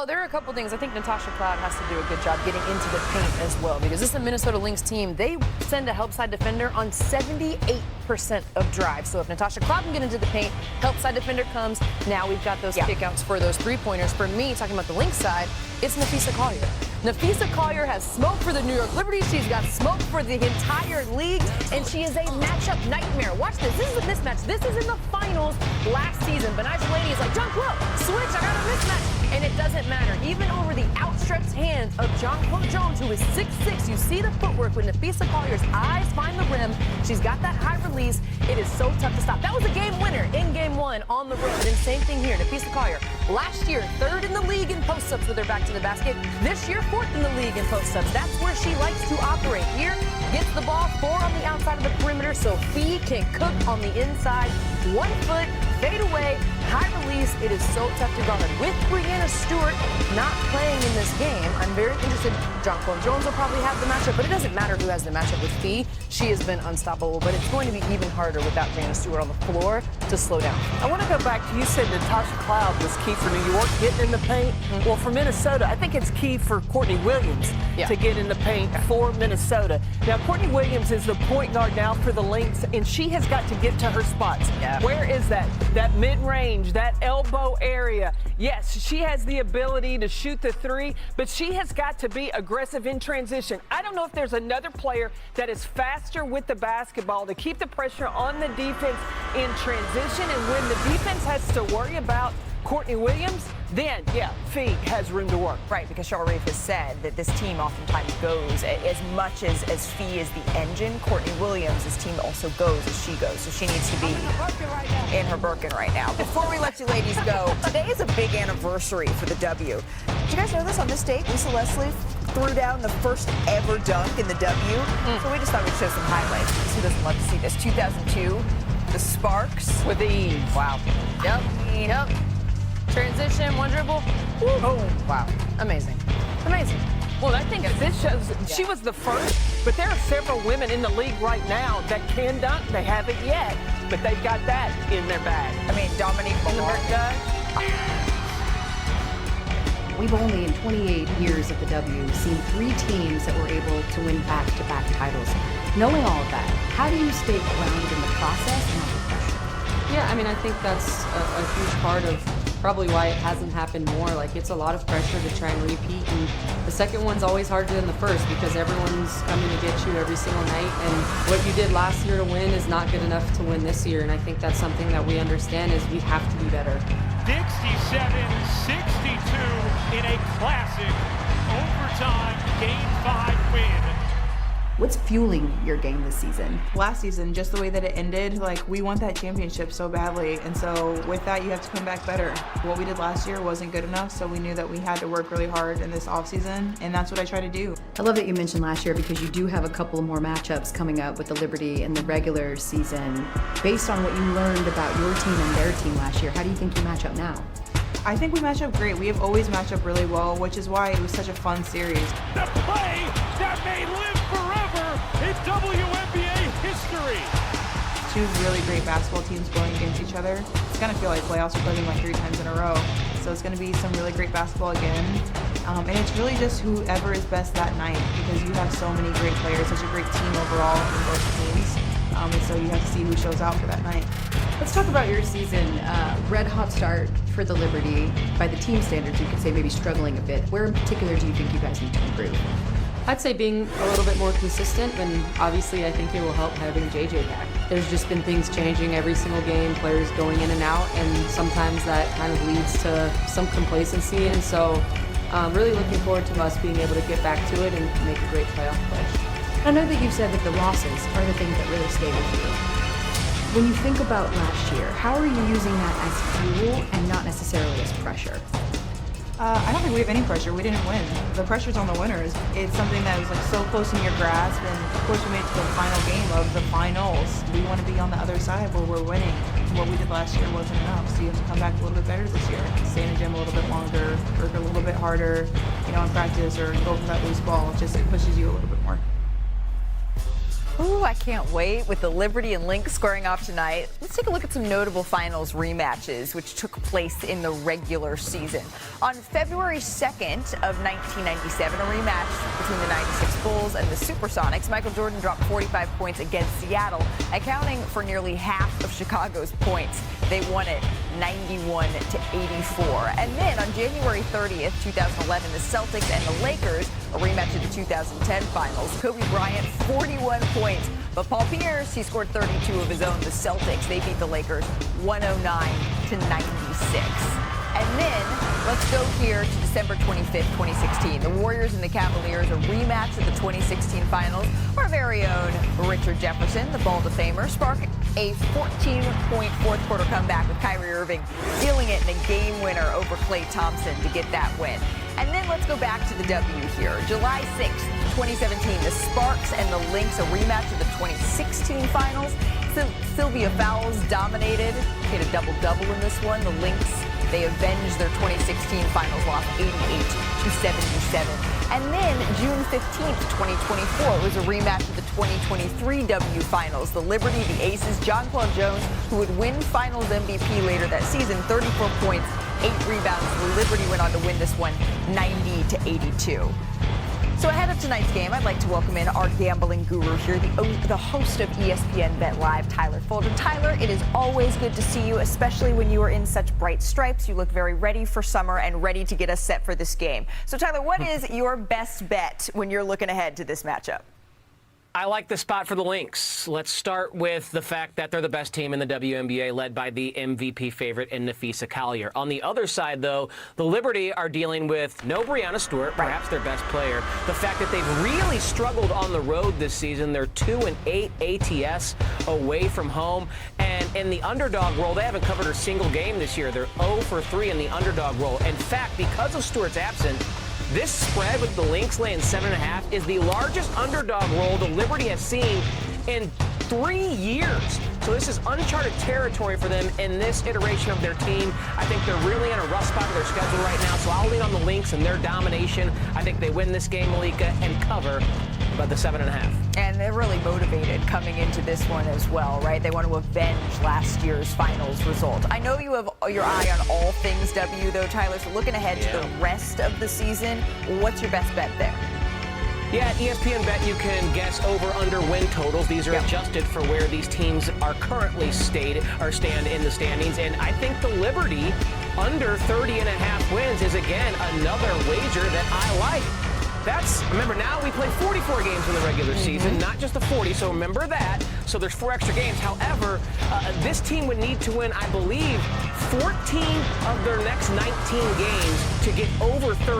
Oh, there are a couple things. I think Natasha Cloud has to do a good job getting into the paint as well, because this is a Minnesota Lynx team. They send a help side defender on 78% of drives. So if Natasha Cloud can get into the paint, help side defender comes. Now we've got those kickouts for those three-pointers. For me, talking about the Lynx side, it's Napheesa Collier. Napheesa Collier has smoke for the New York Liberty. She's got smoke for the entire league, and she is a matchup nightmare. Watch this. This is a mismatch. This is in the finals last season. Benaja Lady is like, jump low, switch, I got a mismatch. And it doesn't matter. Even over the outstretched hands of Jonquel Jones, who is 6'6", you see the footwork when Napheesa Collier's eyes find the rim. She's got that high release. It is so tough to stop. That was a game winner in game one on the road. And same thing here. Napheesa Collier, last year, 3rd in the league in post-ups with her back to the basket. This year, 4th in the league in post-ups. That's where she likes to operate. Here, gets the ball 4 on the outside of the perimeter, so Fee can cook on the inside. 1 foot, fade away, high release. It is so tough to guard. With Breanna Stewart not playing in this game, I'm very interested. Jonquel Jones will probably have the matchup, but it doesn't matter who has the matchup with Fee. She has been unstoppable, but it's going to be even harder without Breanna Stewart on the floor to slow down. I want to go back to, you said Natasha Cloud was key for New York, getting in the paint. Well, for Minnesota, I think it's key for Courtney Williams to get in the paint for Minnesota. Now, Courtney Williams is the point guard now for the Lynx, and she has got to get to her spots. Where is that? That mid-range, that elbow area. Yes, she has the ability to shoot the 3, but she has got to be aggressive in transition. I don't know if there's another player that is faster with the basketball to keep the pressure on the defense in transition, and when the defense has to worry about Courtney Williams, then, Fee has room to work. Right, because Sharpe has said that this team oftentimes goes as much as Fee is the engine. Courtney Williams' team also goes as she goes, so she needs to be in her Birkin right now. Before we let you ladies go, today is a big anniversary for the W. Did you guys know this? On this date, Lisa Leslie threw down the first ever dunk in the W. So we just thought we'd show some highlights. Who doesn't love to see this? 2002, the Sparks. With ease. Wow. Yep. Transition, 1 dribble. Oh, wow. Amazing. Well, I think this shows she was the first, but there are several women in the league right now that can dunk. They haven't yet, but they've got that in their bag. I mean, Dominique Malone does. We've only, in 28 years of the W, seen 3 teams that were able to win back-to-back titles. Knowing all of that, how do you stay grounded in the process and under pressure? Yeah, I mean, I think that's a huge part of probably why it hasn't happened more. Like, it's a lot of pressure to try and repeat, and the second one's always harder than the first because everyone's coming to get you every single night, and what you did last year to win is not good enough to win this year, and I think that's something that we understand is we have to be better. 67-62 in a classic overtime Game 5 win. What's fueling your game this season? Last season, just the way that it ended, like, we want that championship so badly, and so with that, you have to come back better. What we did last year wasn't good enough, so we knew that we had to work really hard in this offseason, and that's what I try to do. I love that you mentioned last year because you do have a couple more matchups coming up with the Liberty in the regular season. Based on what you learned about your team and their team last year, how do you think you match up now? I think we match up great. We have always matched up really well, which is why it was such a fun series. The play that may live forever in WNBA history. 2 really great basketball teams going against each other. It's going to feel like playoffs are playing like 3 times in a row. So it's going to be some really great basketball again. And it's really just whoever is best that night because you have so many great players, such a great team overall in both teams. And so you have to see who shows out for that night. Let's talk about your season. Red hot start for the Liberty. By the team standards, you could say maybe struggling a bit. Where in particular do you think you guys need to improve? I'd say being a little bit more consistent, and obviously I think it will help having JJ back. There's just been things changing every single game, players going in and out, and sometimes that kind of leads to some complacency, and so really looking forward to us being able to get back to it and make a great playoff push. I know that you've said that the losses are the things that really stay with you. When you think about last year, how are you using that as fuel and not necessarily as pressure? I don't think we have any pressure. We didn't win. The pressure's on the winners. It's something that was like so close in your grasp, and of course we made it to the final game of the finals. We want to be on the other side where we're winning. What we did last year wasn't enough, so you have to come back a little bit better this year. Stay in the gym a little bit longer, work a little bit harder, in practice, or go for that loose ball. It pushes you a little bit more. Ooh, I can't wait with the Liberty and Lynx squaring off tonight. Let's take a look at some notable finals rematches which took place in the regular season. On February 2nd of 1997, a rematch between the 96 Bulls and the Supersonics. Michael Jordan dropped 45 points against Seattle, accounting for nearly half of Chicago's points. They won it 91-84. And then on January 30th, 2011, the Celtics and the Lakers, a rematch of the 2010 finals. Kobe Bryant, 41 points. But Paul Pierce, he scored 32 of his own. The Celtics, they beat the Lakers 109-96. And then let's go here to December 25th, 2016. The Warriors and the Cavaliers, a rematch of the 2016 finals. Our very own Richard Jefferson, the Ball of Famer, sparked a 14-point fourth quarter comeback with Kyrie Irving stealing it in a game winner over Klay Thompson to get that win. And then let's go back to the W here. July 6th, 2017, the Sparks and the Lynx, a rematch of the 2016 finals. Sylvia Fowles dominated, hit a double-double in this one. The Lynx, they avenged their 2016 finals loss 88-77. And then June 15th, 2024, it was a rematch of the 2023 W finals. The Liberty, the Aces, John Paul Jones, who would win finals MVP later that season, 34 points, 8 rebounds. The Liberty went on to win this one 90-82. So ahead of tonight's game, I'd like to welcome in our gambling guru here, the host of ESPN Bet Live, Tyler Fulton. Tyler, it is always good to see you, especially when you are in such bright stripes. You look very ready for summer and ready to get us set for this game. So, Tyler, what is your best bet when you're looking ahead to this matchup? I like the spot for the Lynx. Let's start with the fact that they're the best team in the WNBA, led by the MVP favorite in Nafisa Collier. On the other side, though, the Liberty are dealing with no Breanna Stewart, perhaps their best player. The fact that they've really struggled on the road this season. They're 2-8 ATS away from home. And in the underdog role, they haven't covered a single game this year. They're 0-3 in the underdog role. In fact, because of Stewart's absence, this spread with the Lynx laying 7.5 is the largest underdog roll the Liberty has seen in 3 years. So this is uncharted territory for them in this iteration of their team. I think they're really in a rough spot of their schedule right now, so I'll lean on the Lynx and their domination. I think they win this game, Malika, and cover by the 7.5. And they're really motivated coming into this one as well, right? They want to avenge last year's finals result. I know you have your eye on all things W, though, Tyler, so looking ahead to the rest of the season, what's your best bet there? Yeah, at ESPN Bet, you can guess over/under win totals. These are adjusted for where these teams are currently stand in the standings. And I think the Liberty under 30.5 wins is, again, another wager that I like. Remember, now we play 44 games in the regular season, not just the 40, so remember that. So there's 4 extra games. However, this team would need to win, I believe, 14 of their next 19 games to get over 30.